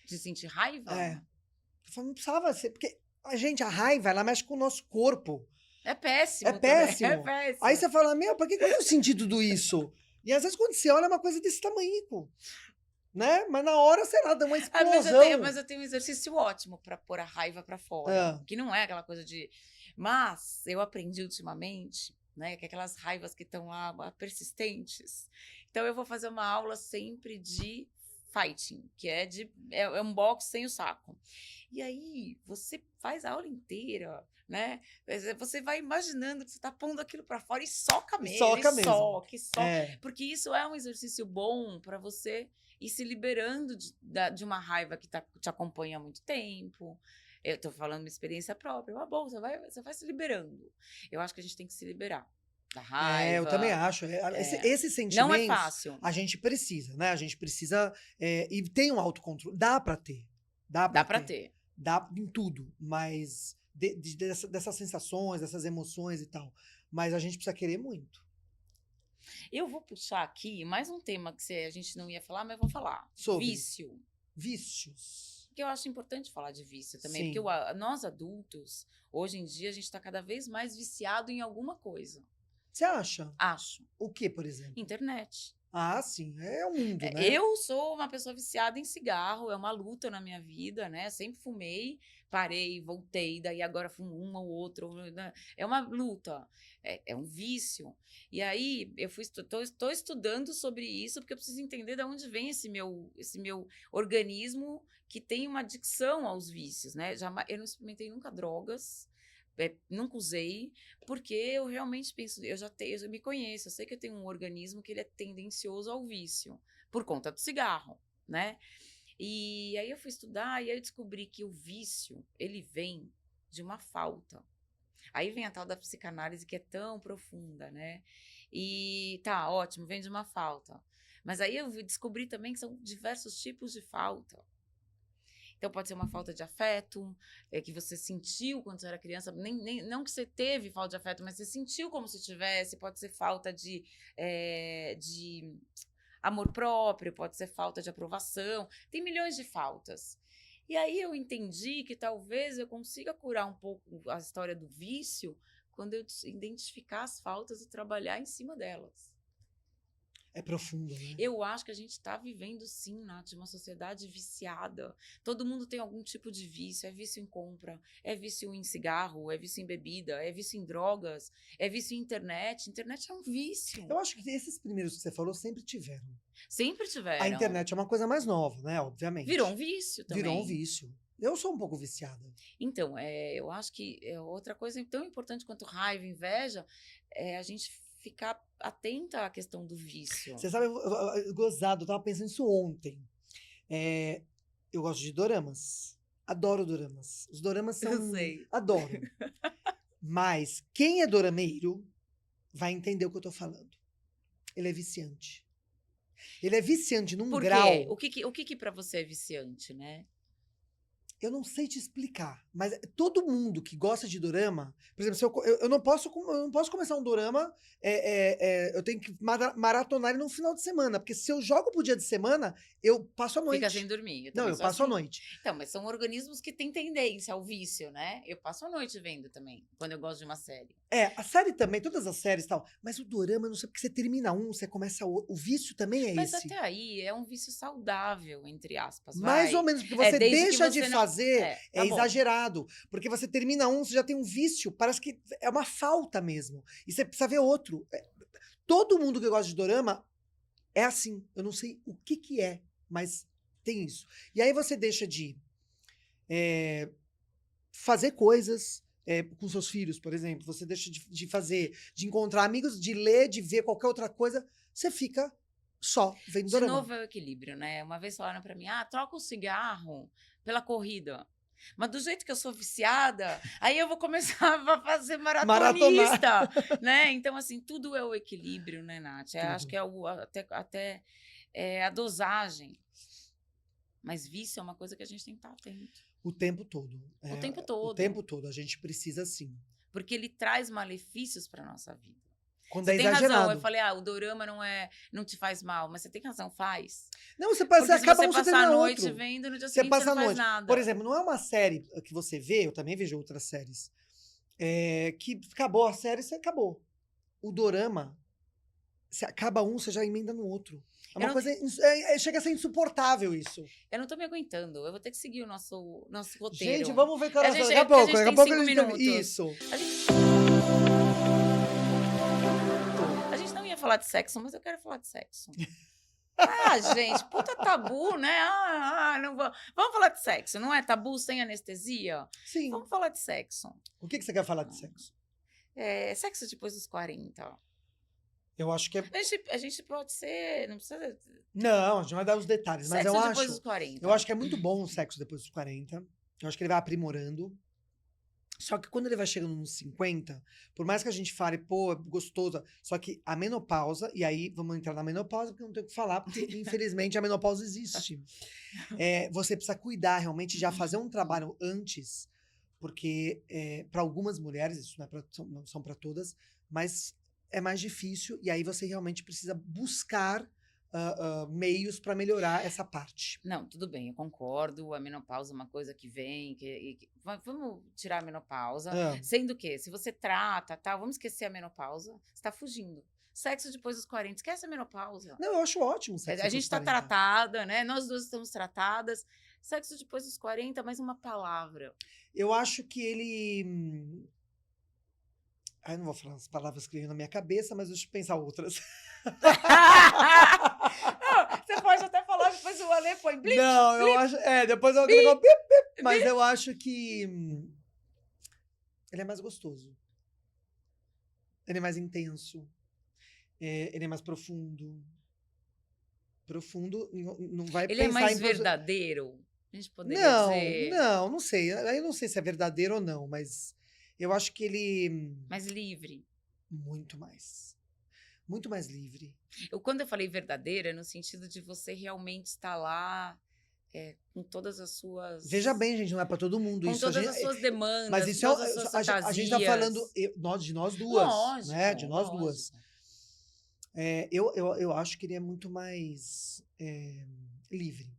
De sentir raiva? Eu falo, não precisava ser, porque a raiva, ela mexe com o nosso corpo. É péssimo. É péssimo. É péssimo. Aí você fala, meu, por que eu senti tudo isso? E às vezes quando você olha é uma coisa desse tamanho, né? Mas na hora, sei lá, dá uma explosão. Mas eu tenho um exercício ótimo para pôr a raiva para fora, que não é aquela coisa de... Mas eu aprendi ultimamente, né, que aquelas raivas que estão lá persistentes. Então eu vou fazer uma aula sempre de fighting, que é um boxe sem o saco. E aí você faz a aula inteira, né? Você vai imaginando que você está pondo aquilo para fora e soca mesmo. Soca mesmo. Soca. Porque isso é um exercício bom para você ir se liberando de uma raiva que te acompanha há muito tempo. Eu tô falando uma experiência própria. Mas bom, você vai se liberando. Eu acho que a gente tem que se liberar da raiva. Eu também acho. Esse sentimento. Não é fácil. A gente precisa, né? A gente precisa. E tem um autocontrole. Dá pra ter. Dá pra ter. Dá em tudo. Mas dessas sensações, dessas emoções e tal. Mas a gente precisa querer muito. Eu vou puxar aqui mais um tema que a gente não ia falar, mas vou falar. Sobre Vício. Vícios. Porque eu acho importante falar de vício também. Sim. Porque nós adultos, hoje em dia, a gente está cada vez mais viciado em alguma coisa. Você acha? Acho. O que, por exemplo? Internet. Ah, sim. É o mundo, né? Eu sou uma pessoa viciada em cigarro, é uma luta na minha vida, né? Sempre fumei, parei, voltei, daí agora fumo uma ou outra. Né? É uma luta, é um vício. E aí eu estou estudando sobre isso, porque eu preciso entender de onde vem esse meu organismo que tem uma adicção aos vícios, né? Eu não experimentei nunca drogas. Nunca usei, porque eu realmente penso, eu me conheço, eu sei que eu tenho um organismo que ele é tendencioso ao vício, por conta do cigarro, né? E aí eu fui estudar e aí eu descobri que o vício, ele vem de uma falta. Aí vem a tal da psicanálise que é tão profunda, né? E tá, ótimo, vem de uma falta. Mas aí eu descobri também que são diversos tipos de falta. Então, pode ser uma falta de afeto, que você sentiu quando você era criança, não que você teve falta de afeto, mas você sentiu como se tivesse, pode ser falta de amor próprio, pode ser falta de aprovação, tem milhões de faltas. E aí eu entendi que talvez eu consiga curar um pouco a história do vício quando eu identificar as faltas e trabalhar em cima delas. É profundo, né? Eu acho que a gente está vivendo, sim, Nath, uma sociedade viciada. Todo mundo tem algum tipo de vício. É vício em compra, é vício em cigarro, é vício em bebida, é vício em drogas, é vício em internet. Internet é um vício. Eu acho que esses primeiros que você falou sempre tiveram. Sempre tiveram. A internet é uma coisa mais nova, né? Obviamente. Virou um vício também. Virou um vício. Eu sou um pouco viciada. Então, eu acho que outra coisa tão importante quanto raiva e inveja é a gente ficar atenta à questão do vício. Você sabe, gozado, eu tava pensando isso ontem. Eu gosto de doramas. Adoro doramas. Os doramas são... Eu sei. Adoro. Mas quem é dorameiro vai entender o que eu tô falando. Ele é viciante. Ele é viciante num Por quê? grau... O que pra você é viciante, né? Eu não sei te explicar, mas todo mundo que gosta de dorama, por exemplo, se eu não posso, eu não posso começar um dorama, eu tenho que maratonar ele num final de semana, porque se eu jogo pro dia de semana, eu passo a Fica sem noite. dormir. Eu Não, também eu sou passo a assim. noite. Então, mas são organismos que têm tendência ao vício, né? Eu passo a noite vendo também, quando eu gosto de uma série. A série também, todas as séries e tal, mas o dorama, eu não sei, porque você termina um, você começa o vício também é Mas esse. até aí é um vício saudável, entre aspas, Mais ou vai. menos, porque você Desde que deixa de você não. fazer, Tá é bom. exagerado. Porque você termina um, você já tem um vício, parece que é uma falta mesmo. E você precisa ver outro. Todo mundo que gosta de dorama é assim. Eu não sei o que que é, mas tem isso. E aí você deixa de fazer coisas com seus filhos, por exemplo. Você deixa de fazer, de encontrar amigos, de ler, de ver qualquer outra coisa. Você fica só vendo De dorama. novo é o equilíbrio, né? Uma vez falaram pra mim, troca o cigarro pela corrida. Mas do jeito que eu sou viciada, aí eu vou começar a fazer Maratonar. maratonista, né? Então, assim, tudo é o equilíbrio, né, Nath? Eu acho Tudo. que é até a dosagem. Mas vício é uma coisa que a gente tem que estar atento. O tempo todo. O tempo O todo. tempo todo. A gente precisa sim. Porque ele traz malefícios para nossa vida. Quando Você é tem razão, exagerado. eu falei, o dorama não te faz mal, mas você tem razão, faz. Não, você Porque se acaba você um, você passar a termina noite outro. vendo, no dia Você seguinte você passa não a faz noite. nada. Por exemplo, não é uma série que você vê, eu também vejo outras séries, que acabou a série, você acabou. O dorama, se acaba um, você já emenda no outro. É uma coisa. Chega a ser insuportável isso. Eu não tô me aguentando. Eu vou ter que seguir o nosso roteiro. Gente, vamos ver que horas gente, daqui a porque a pouco. gente Daqui a tem pouco 5 a gente termina. minutos. Isso. A gente não ia falar de sexo, mas eu quero falar de sexo. Gente, puta tabu, né? Não vamos falar de sexo, não é tabu sem anestesia? Sim. Vamos falar de sexo. O que você quer falar de sexo? Sexo depois dos 40. Eu acho que é. A gente pode ser. Não precisa. Não, a gente não vai dar os detalhes, mas Sexo eu depois acho. dos 40. Eu acho que é muito bom o sexo depois dos 40. Eu acho que ele vai aprimorando. Só que quando ele vai chegando nos 50, por mais que a gente fale, pô, é gostoso, só que a menopausa, e aí vamos entrar na menopausa, porque não tem o que falar, porque infelizmente a menopausa existe. Você precisa cuidar realmente, já fazer um trabalho antes, porque para algumas mulheres, isso não são para todas, mas é mais difícil, e aí você realmente precisa buscar meios para melhorar essa parte. Não, tudo bem, eu concordo. A menopausa é uma coisa que vem. Vamos tirar a menopausa. Sendo que, se você trata, vamos esquecer a menopausa, você está fugindo. Sexo depois dos 40, esquece a menopausa. Não, eu acho ótimo o sexo A gente está depois dos 40. tratada, né? Nós duas estamos tratadas. Sexo depois dos 40, mais uma palavra. Eu acho que ele. Eu não vou falar as palavras que vêm na minha cabeça, mas deixa eu pensar outras. Você pode até falar, depois o Ale põe blip. Não, eu acho. Depois eu vou mas eu acho que ele é mais gostoso. Ele é mais intenso. Ele é mais profundo. Profundo, não vai Ele pensar é mais em verdadeiro? A gente poderia dizer. Não sei. Eu não sei se é verdadeiro ou não, mas eu acho que ele. Mais livre. Muito mais. Muito mais livre. Quando eu falei verdadeira, é no sentido de você realmente estar lá com todas as suas. Veja bem, gente, não é para todo mundo com isso. todas as suas demandas, mas isso todas as suas fantasias. a gente tá falando de nós duas. Lógico, né? De nós lógico. duas. Eu acho que ele é muito mais livre.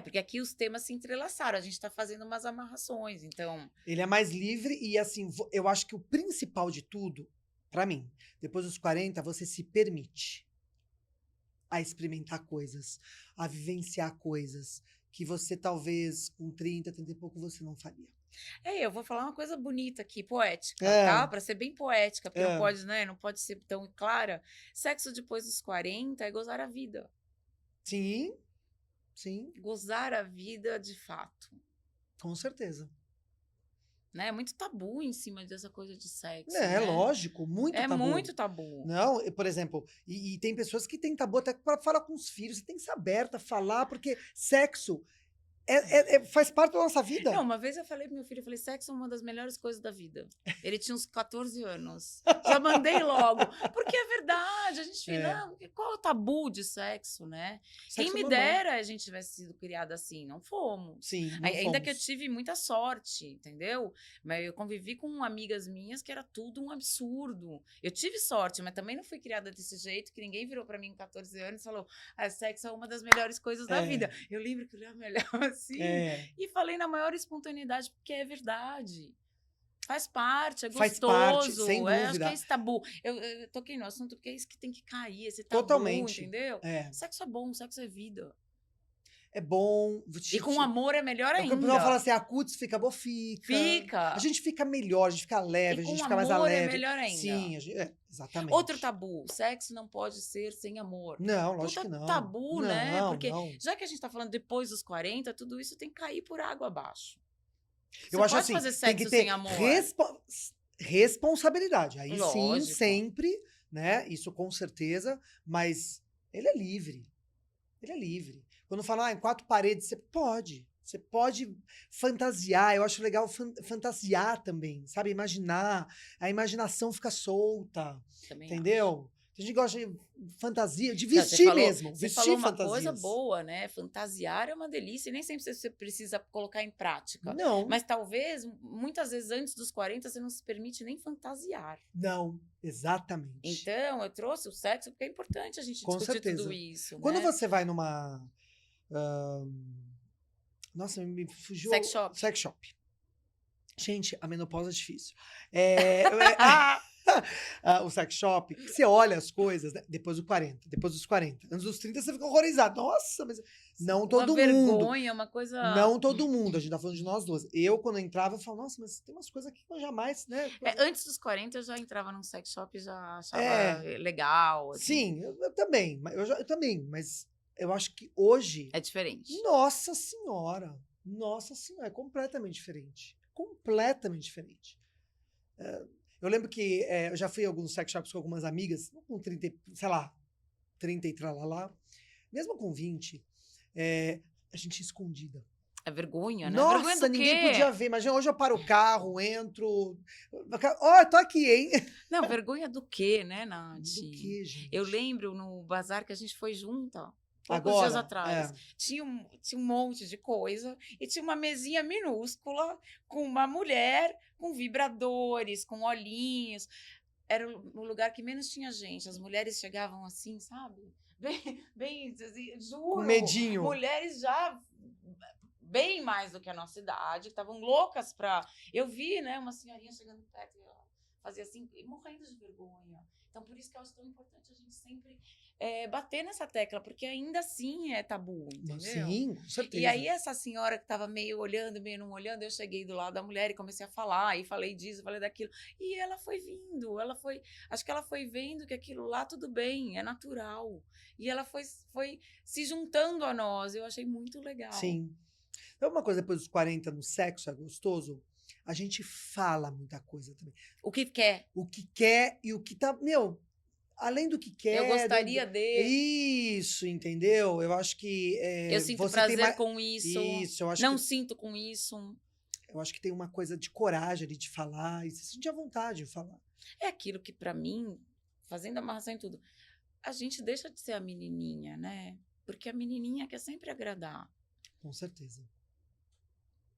Porque aqui os temas se entrelaçaram, a gente está fazendo umas amarrações, então. Ele é mais livre e, assim, eu acho que o principal de tudo, para mim, depois dos 40, você se permite a experimentar coisas, a vivenciar coisas que você talvez com 30 e pouco você não faria. Eu vou falar uma coisa bonita aqui, poética, tá? Para ser bem poética, porque não pode, né? Não pode ser tão clara. Sexo depois dos 40 é gozar a vida. Sim, sim. Gozar a vida de fato. Com certeza. Né? É muito tabu em cima dessa coisa de sexo. É né? lógico, muito tabu. É muito tabu. Não, por exemplo, e tem pessoas que têm tabu até para falar com os filhos, você tem que ser aberta a falar, porque sexo Faz parte da nossa vida. Não, uma vez eu falei pro meu filho, eu falei, sexo é uma das melhores coisas da vida. Ele tinha uns 14 anos. Já mandei logo. Porque é verdade, a gente fica, não, qual é o tabu de sexo, né? Sexo Quem é me normal. dera a gente tivesse sido criada assim, não fomos. Sim, não Ainda que eu fomos. tive muita sorte, entendeu? Mas eu convivi com amigas minhas que era tudo um absurdo. Eu tive sorte, mas também não fui criada desse jeito, que ninguém virou pra mim com 14 anos e falou, sexo é uma das melhores coisas da vida. Eu lembro que eu olhava melhor assim e falei na maior espontaneidade, porque é verdade. Faz parte, é Faz gostoso. parte, sem Acho que dúvida. é esse tabu. Eu toquei no assunto porque é isso que tem que cair, esse tabu, Totalmente. entendeu? Sexo é bom, sexo é vida. É bom. E com amor é melhor O pessoal ainda. fala assim, a cutis fica boa, fica. Fica. A gente fica melhor, a gente fica leve, a E gente com fica mais amor é leve. melhor ainda. Sim, exatamente. Outro tabu, sexo não pode ser sem amor. Não, lógico Puta que não. tabu, não, né? Porque não. já que a gente tá falando depois dos 40, tudo isso tem que cair por água abaixo. Você Eu acho pode assim, fazer tem que sexo ter sem amor. responsabilidade. Aí sim, Lógico. sempre, né? Isso com certeza, mas ele é livre. Ele é livre. Quando fala em 4 paredes, você pode. Você pode fantasiar. Eu acho legal fantasiar também, sabe? Imaginar. A imaginação fica solta. Também Entendeu? A gente gosta de fantasia, de Não, vestir mesmo. Você Vestir falou uma fantasias. coisa boa, né? Fantasiar é uma delícia e nem sempre você precisa colocar em prática. Não, Mas talvez, muitas vezes antes dos 40, você não se permite nem fantasiar. não, exatamente. Então, eu trouxe o sexo porque é importante a gente Com discutir certeza. tudo isso. Quando né? você vai numa. Nossa, me fugiu. Sex shop. Sex shop. Gente, a menopausa é difícil. O sex shop, você olha as coisas, né? Depois dos 40, depois dos 40. Antes dos 30, você fica horrorizado. Nossa, mas não todo uma mundo. vergonha, uma coisa... Não todo mundo, a gente tá falando de nós duas. Eu, quando eu entrava, eu falava, nossa, mas tem umas coisas aqui que eu jamais, né? Antes dos 40, eu já entrava num sex shop e já achava legal. Assim. Sim, eu também. Eu também, mas eu acho que hoje. É diferente. Nossa Senhora, é completamente diferente. Completamente diferente. Eu lembro que eu já fui a alguns sex shops com algumas amigas, com 30, sei lá, 30 e tralalá. Mesmo com 20, a gente ia escondida. É vergonha, né? Nossa, vergonha do ninguém quê? podia ver. Imagina, hoje eu paro o carro, entro. Ó, tô aqui, hein? Não, vergonha do quê, né, Nath? Do que, gente? Eu lembro no bazar que a gente foi junta. Poucos Agora, dias atrás. Tinha um monte de coisa e tinha uma mesinha minúscula com uma mulher com vibradores, com olhinhos. Era o lugar que menos tinha gente. As mulheres chegavam assim, sabe? Bem, juro. Com medinho. Mulheres já bem mais do que a nossa idade, estavam loucas pra... Eu vi, né, uma senhorinha chegando perto e ela fazia assim, morrendo de vergonha. Então, por isso que eu acho tão importante a gente sempre bater nessa tecla, porque ainda assim é tabu, entendeu? Sim, com certeza. E aí, essa senhora que estava meio olhando, meio não olhando, eu cheguei do lado da mulher e comecei a falar, e falei disso, falei daquilo. E ela foi vindo, acho que ela foi vendo que aquilo lá tudo bem, é natural. E ela foi se juntando a nós, eu achei muito legal. Sim. Então, uma coisa depois dos 40 no sexo é gostoso, a gente fala muita coisa também. O que quer. O que quer e o que tá... Meu, além do que quer... Eu gostaria de... Isso, entendeu? Eu acho que... eu sinto você prazer tem com isso. Isso, eu acho não que... sinto com isso. Eu acho que tem uma coisa de coragem ali de falar, e você sente a vontade de falar. É aquilo que, pra mim, fazendo amarração em tudo, a gente deixa de ser a menininha, né? Porque a menininha quer sempre agradar. Com certeza.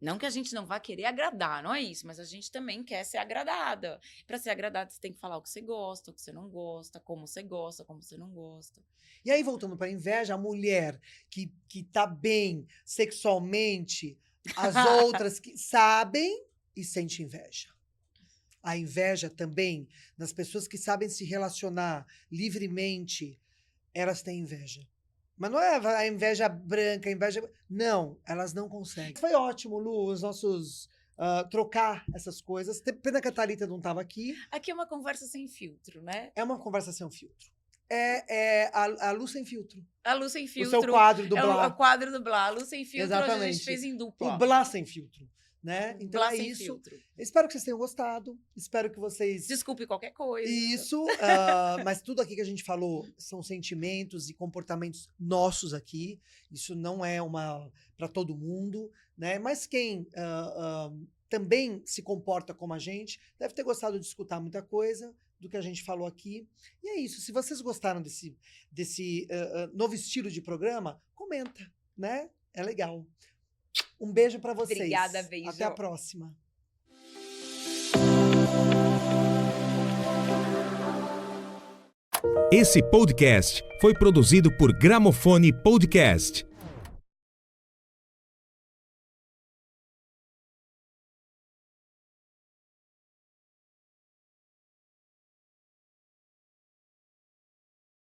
Não que a gente não vá querer agradar, não é isso, mas a gente também quer ser agradada. Para ser agradada, você tem que falar o que você gosta, o que você não gosta, como você não gosta. E aí, voltando para a inveja, a mulher que tá bem sexualmente, as outras que sabem e sente inveja. A inveja também, nas pessoas que sabem se relacionar livremente, elas têm inveja. Mas não é a inveja branca, a inveja... Não, elas não conseguem. Foi ótimo, Lu, os nossos... trocar essas coisas. Pena que a Thalita não estava aqui. Aqui é uma conversa sem filtro, né? É uma conversa sem filtro. A Lu sem filtro. A Lu sem filtro. O seu quadro do É Blá. o quadro do Blá. A Lu sem filtro, Exatamente. a gente fez em dupla. O Blá sem filtro. né? Então Blá é sem isso. filtro. Espero que vocês tenham gostado. Espero que vocês... Desculpe qualquer coisa. Isso, mas tudo aqui que a gente falou são sentimentos e comportamentos nossos aqui. Isso não é para todo mundo, né? Mas quem também se comporta como a gente deve ter gostado de escutar muita coisa do que a gente falou aqui. E é isso. Se vocês gostaram desse novo estilo de programa, comenta, né? É legal. Um beijo para vocês. Obrigada, beijo. Até a próxima. Esse podcast foi produzido por Gramofone Podcast.